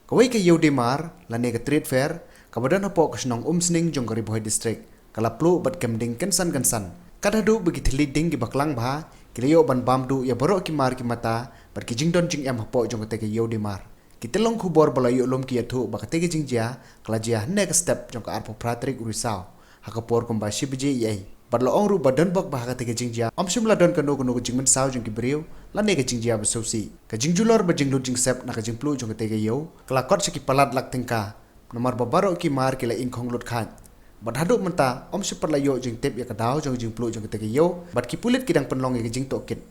Kawai ke Yodimar, lane ke trade fair, kabadan hapo kesnong umsning jong kari boy district. Kalaplu bat kemding kensan. Kadadu begitu leading di baklang bah, kilayo ban bamdu ya borok kimar kimata, bat kijing don jing em hapo jong kate ke Yodimar. Kita long kubor balayo lom ki yatu bakate ke jing jia, kalajia next step jong ka arpo pratrik urisau. Hakapor kumba shibiji yai. Badlo ongru badan bak bah kate ke jing jia, omshim ladon kanu jing men sau jong ki beriu, lane ke jing jia besosi. Ke jing julor ba jing lu jing sep na ke jing plu jong kate ke yo, kelakot seki palat lak tingka. Nomor babaro ki mar kila in khong lut khat. Bad haduk menta omshim perlayo jing tip ya kadau jong jing plu jong kate ke yo, bad ki pulit kidang penlong ya ke jing tokit.